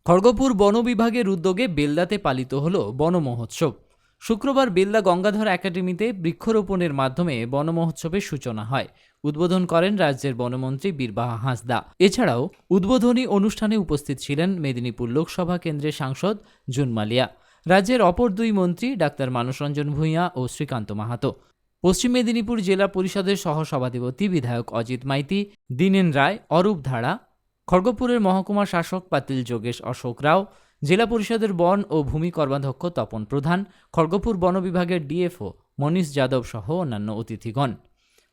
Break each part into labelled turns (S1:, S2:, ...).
S1: খড়গপুর বন বিভাগের উদ্যোগে বেলদাতে পালিত হল বন মহোৎসব। শুক্রবার বেলদা গঙ্গাধর একাডেমিতে বৃক্ষরোপণের মাধ্যমে বন মহোৎসবের সূচনা হয়। উদ্বোধন করেন রাজ্যের বনমন্ত্রী বীরবাহা হাঁসদা। এছাড়াও উদ্বোধনী অনুষ্ঠানে উপস্থিত ছিলেন মেদিনীপুর লোকসভা কেন্দ্রের সাংসদ জুন মালিয়া, রাজ্যের অপর দুই মন্ত্রী ডাক্তার মানস রঞ্জন ভূঁইয়া ও শ্রীকান্ত মাহাতো, পশ্চিম মেদিনীপুর জেলা পরিষদের সহসভাধিপতি বিধায়ক অজিত মাইতি, দীনেন রায়, অরূপ ধারা, খড়গপুরের মহকুমা শাসক পাতিল যোগেশ অশোক রাও, জেলা পরিষদের বন ও ভূমি কর্মাধ্যক্ষ তপন প্রধান, খড়গপুর বন বিভাগের ডিএফও মনীষ যাদব সহ অন্যান্য অতিথিগণ।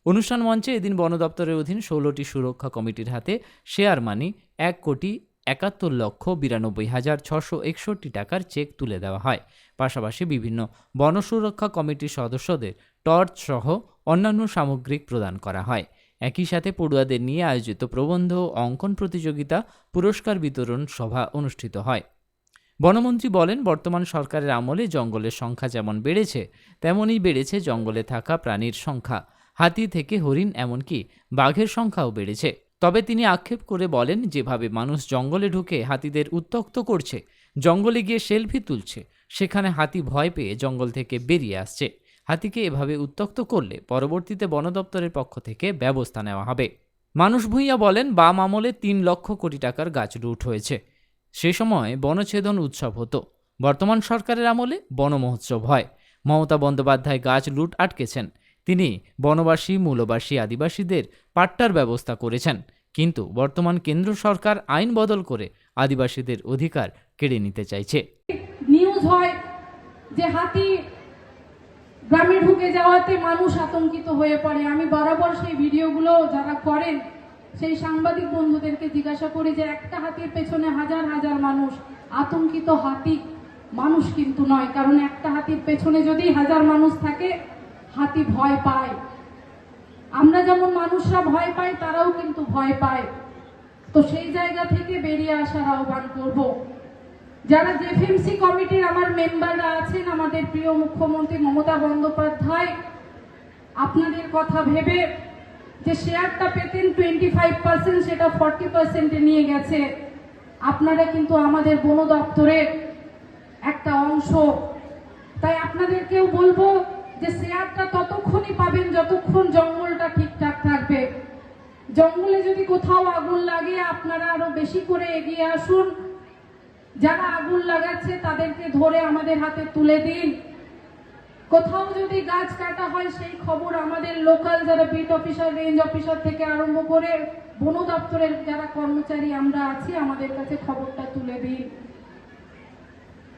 S1: অনুষ্ঠান মঞ্চে এদিন বন দপ্তরের অধীন 16টি সুরক্ষা কমিটির হাতে শেয়ার মানি 1,71,92,661 টাকার চেক তুলে দেওয়া হয়। পাশাপাশি বিভিন্ন বন সুরক্ষা কমিটির সদস্যদের টর্চ সহ অন্যান্য সামগ্রিক প্রদান করা হয়। একই সাথে পড়ুয়াদের নিয়ে আয়োজিত প্রবন্ধ ও অঙ্কন প্রতিযোগিতা, পুরস্কার বিতরণ সভা অনুষ্ঠিত হয়। বনমন্ত্রী বলেন, বর্তমান সরকারের আমলে জঙ্গলের সংখ্যা যেমন বেড়েছে, তেমনই বেড়েছে জঙ্গলে থাকা প্রাণীর সংখ্যা। হাতি থেকে হরিণ, এমনকি বাঘের সংখ্যাও বেড়েছে। তবে তিনি আক্ষেপ করে বলেন, যেভাবে মানুষ জঙ্গলে ঢুকে হাতিদের উত্ত্যক্ত করছে, জঙ্গলে গিয়ে সেলফি তুলছে, সেখানে হাতি ভয় পেয়ে জঙ্গল থেকে বেরিয়ে আসছে। হাতিকে এভাবে উত্ত্যক্ত করলে পরবর্তীতে বন দপ্তরের পক্ষ থেকে ব্যবস্থা নেওয়া হবে। মানস ভূঁইয়া বলেন, বাম আমলে 3 লক্ষ কোটি টাকার গাছ লুট হয়েছে। সে সময় বনচ্ছেদন উৎসব হতো। বর্তমান সরকারের আমলে বন মহোৎসব হয়। মমতা বন্দ্যোপাধ্যায় গাছ লুট আটকেছেন। তিনি বনবাসী, মূলবাসী, আদিবাসীদের পাট্টার ব্যবস্থা করেছেন। কিন্তু বর্তমান কেন্দ্র সরকার আইন বদল করে আদিবাসীদের অধিকার কেড়ে নিতে চাইছে।
S2: নিউজ হয় যে হাতি গ্রামে ঢুকে যাওয়াতে মানুষ আতঙ্কিত হয়ে পড়ে। আমি বরাবর সেই ভিডিওগুলো যারা করেন সেই সাংবাদিক বন্ধুদেরকে জিজ্ঞাসা করি যে একটা হাতির পেছনে হাজার হাজার মানুষ। আতঙ্কিত হাতি মানুষ কিন্তু নয়, কারণ একটা হাতির পেছনে যদি হাজার মানুষ থাকে, হাতি ভয় পায়। আমরা যেমন মানুষরা ভয় পাই, তারাও কিন্তু ভয় পায়। তো সেই জায়গা থেকে বেরিয়ে আসার আহ্বান করব। যারা জেফএমসি কমিটির আমার মেম্বাররা আছেন, আমাদের প্রিয় মুখ্যমন্ত্রী মমতা বন্দ্যোপাধ্যায় আপনাদের কথা ভেবে যে শেয়ারটা পেতেন 25%, সেটা 40%-এ নিয়ে গেছে। আপনারা কিন্তু আমাদের বন দপ্তরের একটা অংশ, তাই আপনাদেরকেও বলবো যে শেয়ারটা ততক্ষণই পাবেন যতক্ষণ জঙ্গলটা ঠিকঠাক থাকবে। জঙ্গলে যদি কোথাও আগুন লাগে, আপনারা আরো বেশি করে এগিয়ে আসুন। যারা আগুন লাগাচ্ছে তাদেরকে ধরে আমাদের হাতে তুলে দিন। কোথাও যদি গাছ কাটা হয়, সেই খবর আমাদের লোকাল যারা বিট অফিসার, রেঞ্জ অফিসার থেকে আরম্ভ করে বন দপ্তরের যারা কর্মচারী আমরা আছি, আমাদের কাছে খবরটা তুলে দিন।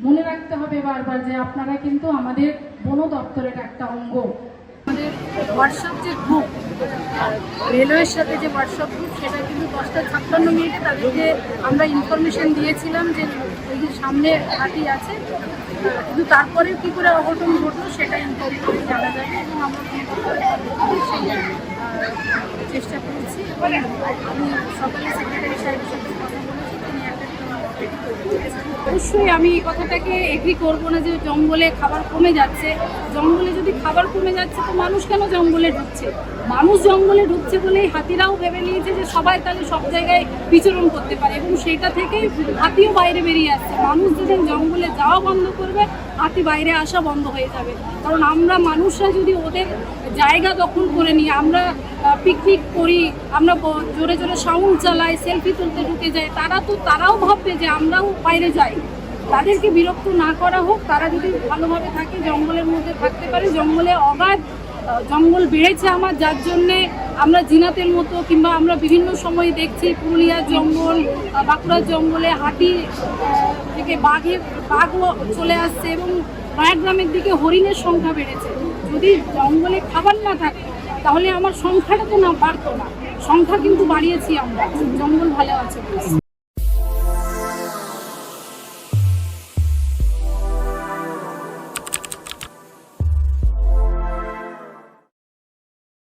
S2: মনে রাখতে হবে বারবার যে আপনারা কিন্তু আমাদের বন দপ্তরের একটা অঙ্গ। আমাদের হোয়াটসঅ্যাপ যে গ্রুপ, রেলওয়ের সাথে যে হোয়াটসঅ্যাপ গ্রুপ, সেটা কিন্তু 10:56 তাদেরকে আমরা ইনফরমেশন দিয়েছিলাম যে ওই সামনে হাতি আছে। কিন্তু তারপরে কি করে অঘটন ঘটলো সেটা ইনকোয়ারি করে জানা যাবে, এবং আমরা চেষ্টা করেছি। আমি সকালে সেক্রেটারি সাহেবের সাথে কথা বলেছি, তিনি অবশ্যই আমি এই কথাটাকে এগ্রি করবো না যে জঙ্গলে খাবার কমে যাচ্ছে। জঙ্গলে যদি খাবার কমে যাচ্ছে, তো মানুষ কেন জঙ্গলে ঢুকছে? মানুষ জঙ্গলে ঢুকছে বলেই হাতিরাও ভেবে নিয়েছে যে সবাই তাহলে সব জায়গায় বিচরণ করতে পারে, এবং সেটা থেকেই হাতিও বাইরে বেরিয়ে আসছে। মানুষ যেদিন জঙ্গলে যাওয়া বন্ধ করবে, হাতি বাইরে আসা বন্ধ হয়ে যাবে। কারণ আমরা মানুষরা যদি ওদের জায়গা দখল করে নিই, আমরা পিকনিক করি, আমরা জোরে জোরে সাউন্ড চালাই, সেলফি তুলতে ঢুকে যাই, তারাও ভাববে যে আমরাও বাইরে যাই। তাদেরকে বিরক্ত না করা হোক, তারা যদি ভালোভাবে থাকে, জঙ্গলের মধ্যে থাকতে পারে। জঙ্গলে অগাধ জঙ্গল বেড়েছে আমার, যার জন্যে আমরা জিনাতের মতো, কিংবা আমরা বিভিন্ন সময় দেখছি পুরুলিয়ার জঙ্গল, বাঁকুড়ার জঙ্গলে হাতি থেকে বাঘও চলে আসছে, এবং নয়াগ্রামের দিকে হরিণের সংখ্যা বেড়েছে। যদি জঙ্গলে খাবার না থাকতো, তাহলে আমার সংখ্যাটা তো না বাড়তো না। সংখ্যা কিন্তু বাড়িয়েছি আমরা, জঙ্গল ভালো আছে।